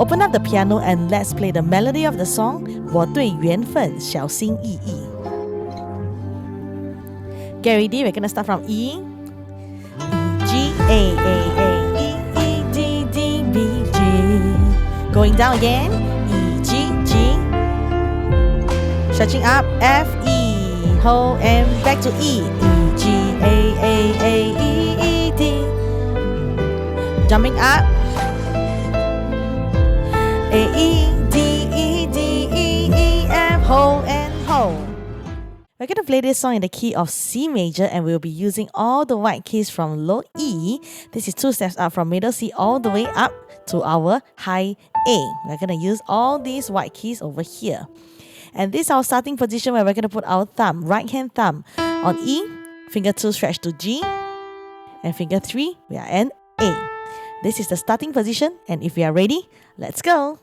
Open up the piano and let's play the melody of the song 我对缘分小心翼翼. Get ready, we're gonna start from E, G, A, E, E, D, D, B, G. Going down again, E, G, G. Stretching up, F, E, hold and back to E, E, G, A, E, D. Jumping up, A, E, D, F, hold and hold. We're going to play this song in the key of C major and we'll be using all the white keys from low E. This is 2 steps up from middle C all the way up to our high A. We're going to use all these white keys over here. And this is our starting position where we're going to put our thumb, right hand thumb on E, finger 2 stretch to G, and finger 3 we are in A. This is the starting position, and if we are ready, let's go!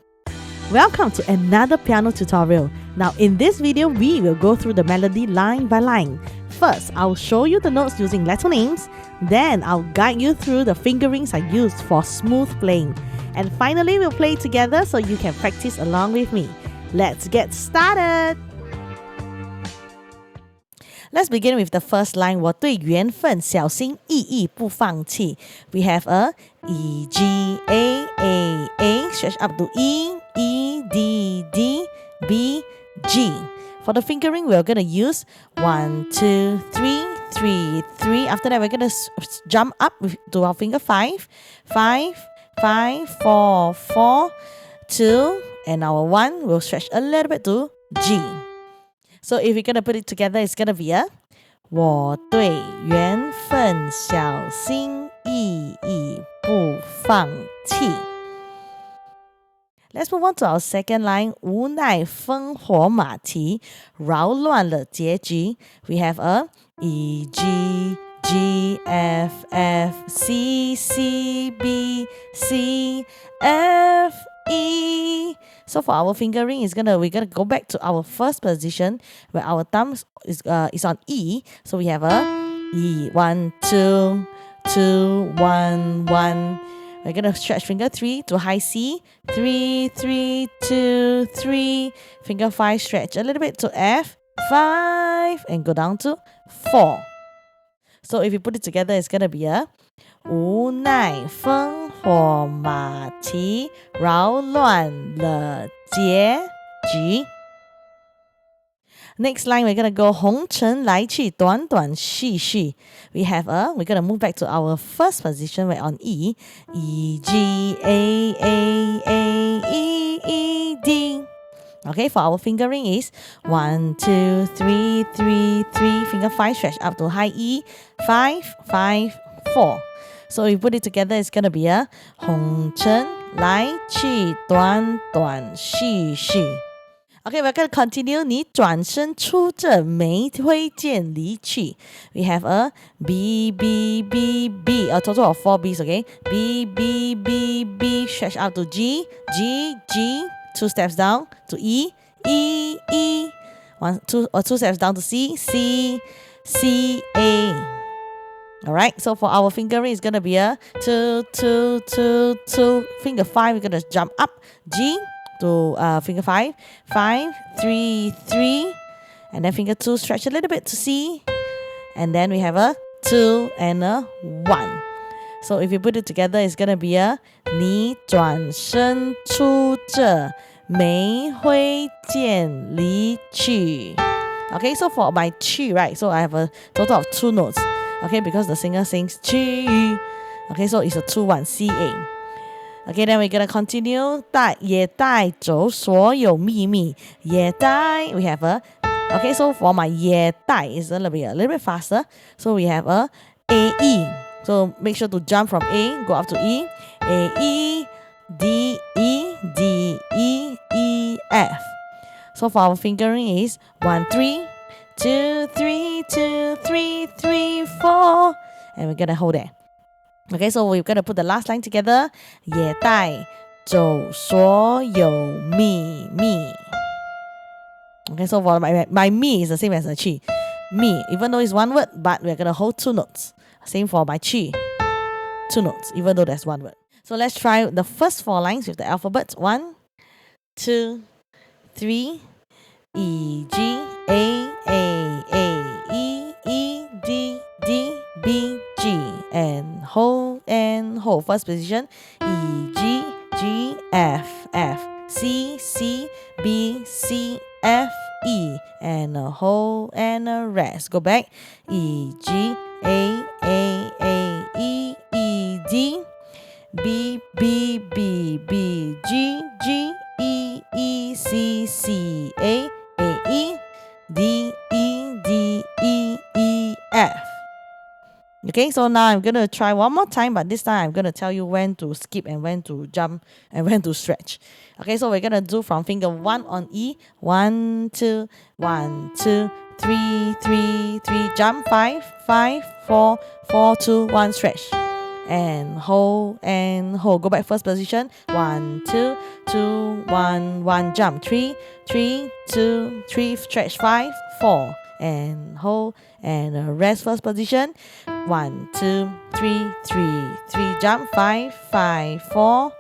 Welcome to another piano tutorial. Now in this video, we will go through the melody line by line. First, I'll show you the notes using letter names. Then I'll guide you through the fingerings I used for smooth playing. And finally, we'll play together so you can practice along with me. Let's get started! Let's begin with the first line, 我对缘分小心翼翼不放弃. We have a E, G, A, stretch up to E, E, D, D, B, G. For the fingering, we're going to use 1, 2, 3, 3, 3. After that, we're going to jump up to our finger 5, 5, 5, 4, 4, 2, and our 1 will stretch a little bit to G. So if we're going to put it together, it's going to be a 我对缘分小心翼翼不放弃. Let's move on to our second line, 无奈烽火马蹄扰乱了结局. We have a E, G, G, F, F, C, C, B, C, F, E. So for our fingering, we're gonna go back to our first position where our thumb is on E. So we have a E, 1, 2, 2, 1, 1. We're gonna stretch finger 3 to high C, 3, 3, 2, 3. Finger 5 stretch a little bit to F, 5, and go down to 4. So if you put it together, it's gonna be a 无奈烽火马蹄扰乱了结局. Next line, we're going to go 红尘来去短短续续. We're going to move back to our first position. We're on E, E, G, A, E, D. Okay, for our fingering is 1, 2, 3, 3, 3. Finger 5 stretch up to high E, 5, 5, 4. So if you put it together, it's going to be a 红尘来去短短续续. Okay, we're going to continue. 你转身出这煤灰剑离去. We have a B, B, B, B. A total of 4 Bs, okay? B, B, B, B. Stretch out to G, G, G. 2 steps down to E, E, E. 2 steps down to C, C, C, A. Alright, so for our fingering, it's going to be a 2, 2, 2, 2. Finger 5, we're going to jump up G to finger 5, 5, 3, 3. And then finger 2, stretch a little bit to C. And then we have a 2 and a 1. So if you put it together, it's going to be a 你转身出这煤灰剑离去. Okay, so for my chi, right? So I have a total of 2 notes. Okay, because the singer sings chi. Okay, so it's a 2-1 C-A. Okay, then we're gonna continue. 也带走所有秘密. 也带, we have a. Okay, so for my 也带 is gonna be a little bit faster. So we have a A-E. So make sure to jump from A, go up to E. A-E, D-E, D-E, E-F. So for our fingering is 1, 3, 2, 3, 2, 3, 3, 4. And we're going to hold there. Okay, so we're going to put the last line together. 也带走所有秘密. Okay, so for my mi is the same as the chi. Mi, even though it's one word, but we're going to hold 2 notes. Same for my chi. 2 notes, even though there's 1 word. So let's try the first 4 lines with the alphabet. 1, 2, 3. E, G, A, E, E, D, D, B, G. And hold. First position. E, G, G, F, F. C, C, B, C, F, E. And a hold and a rest. Go back. E, G, A, E, D. B, B, B, B, G, G, E, C, C, A, E, D, E, F. Okay, so now I'm going to try one more time, but this time I'm going to tell you when to skip and when to jump and when to stretch. Okay, so we're going to do from finger 1 on E. 1, 2, 1, 2, 3, 3, 3, jump, 5, 5, 4, 4, 2, 1, stretch. And hold. Go back first position. 1, 2, 2, 1, 1, jump. 3, 3, 2, 3, stretch. 5, 4, and hold and rest first position. 1, 2, 3, 3, 3, jump. 5, 5, 4,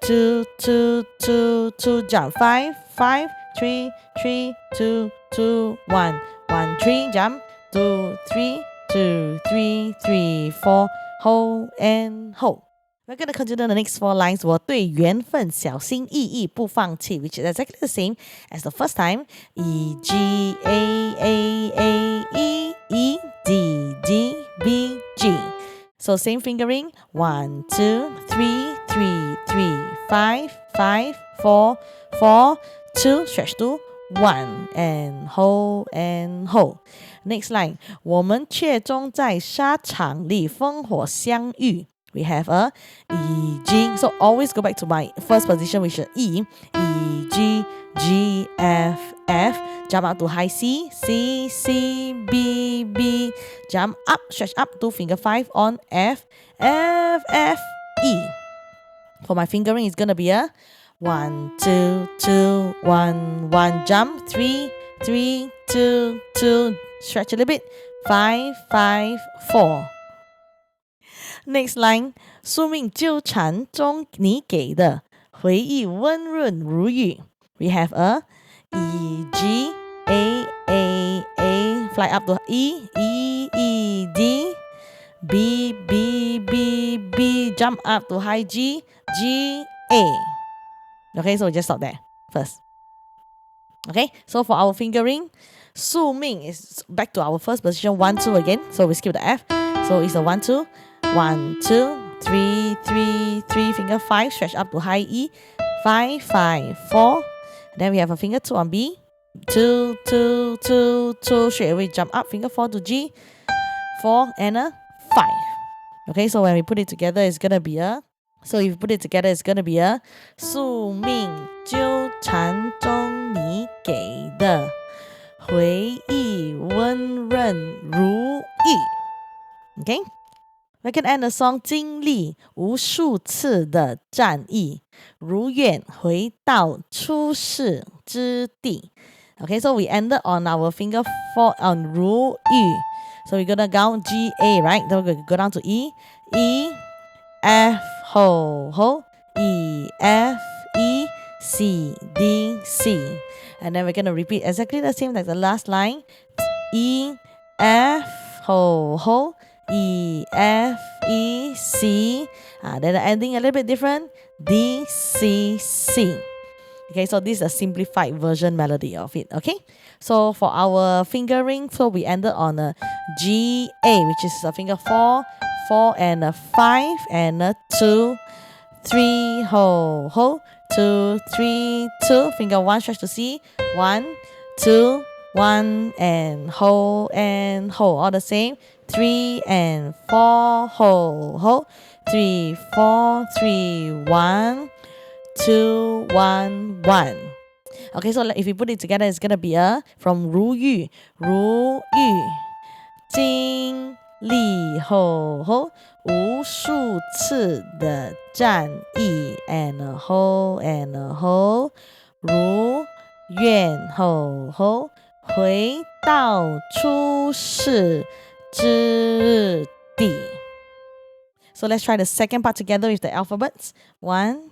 2, 2, 2, 2, jump. 5, 5, 3, 3, 2, 2, 1, 1, 3, jump. 2, 3, 2, 3, 3, 4, hold and hold. We're going to continue the next 4 lines. 我对缘分小心翼翼不放弃, which is exactly the same as the first time. E, G, A, E, D, D, B, G. So same fingering. 1, 2, 3, 3, 3, 5, 5, 4, 4, 2, stretch to 1 and hold and hold. Next line. 我们却终在沙场里烽火相遇. We have a E, G. So always go back to my first position, which is E. E, G, G, F, F. Jump up to high C. C, C, B, B. Jump up, stretch up to finger 5 on F. F, F, E. For my fingering, it's going to be a 1, 2, 2, 1, 1. Jump. 3, 3, 2, 2. Stretch a little bit. 5, 5, 4. Next line. 宿命纠缠中你给的回忆温润如玉. We have a E, G, A. Fly up to E, E, D. B, B, B, B. Jump up to high G, G, A. Okay, so we just stop there first. Okay, so for our fingering, 宿命 is back to our first position, 1, 2 again. So we skip the F. So it's a 1, 2, 1, 2, 3, 3, 3, finger 5, stretch up to high E, 5, 5, 4. Then we have a finger 2 on B, 2, 2, 2, 2, straight away jump up, finger 4 to G, 4 and a 5. Okay, so when we put it together, it's gonna be a, so if you put it together, it's gonna be a 宿命纠缠中你给的回忆温润如玉. Okay, we can end the song 经历无数次的战役，如愿回到出世之地. Okay, so we ended on our finger 4 on 如玉. So we're gonna go G, A, right? Then we're gonna go down to E, E, F, ho, E, F, E, C, D, C. And then we're gonna repeat exactly the same like the last line. E, F, ho, E, F, E, C. Then the ending a little bit different. D, C, C. Okay, so this is a simplified version melody of it. Okay, so for our fingering, so we ended on a G, A, which is a finger 4, 4 and a 5 and a 2, 3, ho, 2, 3, 2, finger 1, stretch to C, 1, 2, 1 and hold, all the same, 3 and 4, ho, 3, 4, 3, 1, 2, 1, 1. Okay, so if we put it together, it's gonna be a from 如玉经历后无数次的战役 and hold 如愿后回到出世之地. So let's try the second part together with the alphabets. 1,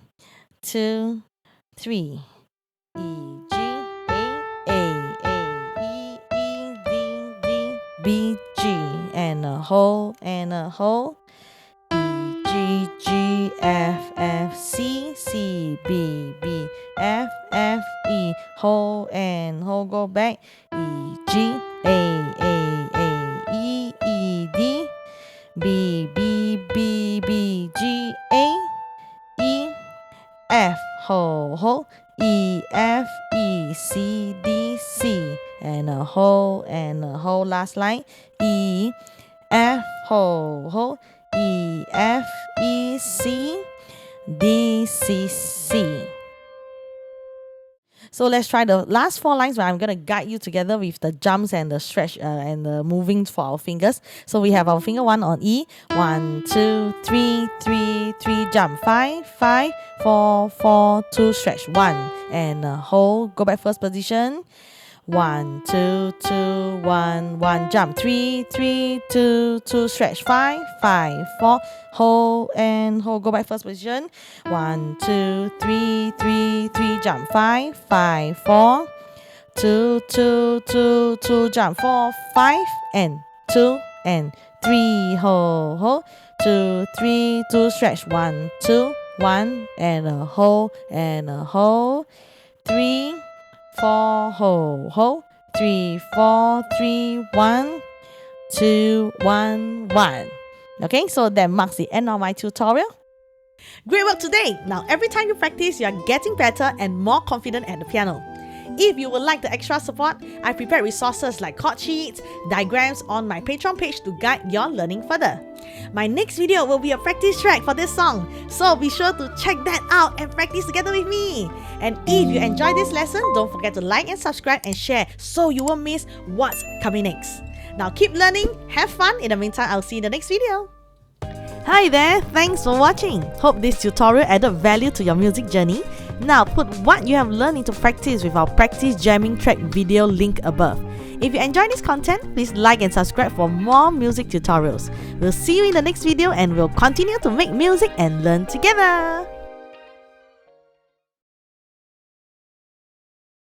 2, 3. E, G, A, E, D, D, B, G. And a whole, and a whole. E, G, G, F, C, C, B, B, F, E, whole and whole, go back. E, G, A, E, D, B, B, G, A, E, F, whole, E, F, E, C, D, C, and a whole, last line. E, F, whole, E, F, E, C, D, C, C. So let's try the last 4 lines where I'm going to guide you together with the jumps and the stretch and the moving for our fingers. So we have our finger 1 on E. 1, 2, 3, 3, 3, jump. 5, 5, 4, 4, 2, stretch. 1 and hold. Go back first position. 1, 2, 2, 1, 1, jump. 3, 3, 2, 2, stretch. 5, 5, 4, hold and hold. Go back first position. 1, 2, 3, 3, 3, jump. 5, 5, 4, 2, 2, 2, 2, jump. 4, 5, and 2, and 3, hold. 2, 3, 2, stretch. 1, 2, 1, and a hold, 3, 4, hold. 3, 4, 3, 1, 2, 1, 1. Okay, so that marks the end of my tutorial. Great work today! Now every time you practice, you are getting better and more confident at the piano. If you would like the extra support, I prepared resources like chord sheets, diagrams on my Patreon page to guide your learning further. My next video will be a practice track for this song, so be sure to check that out and practice together with me. And if you enjoyed this lesson, don't forget to like and subscribe and share so you won't miss what's coming next. Now keep learning, have fun. In the meantime, I'll see you in the next video. Hi there, thanks for watching. Hope this tutorial added value to your music journey. Now put what you have learned into practice with our practice jamming track video link above. If you enjoy this content, please like and subscribe for more music tutorials. We'll see you in the next video and we'll continue to make music and learn together.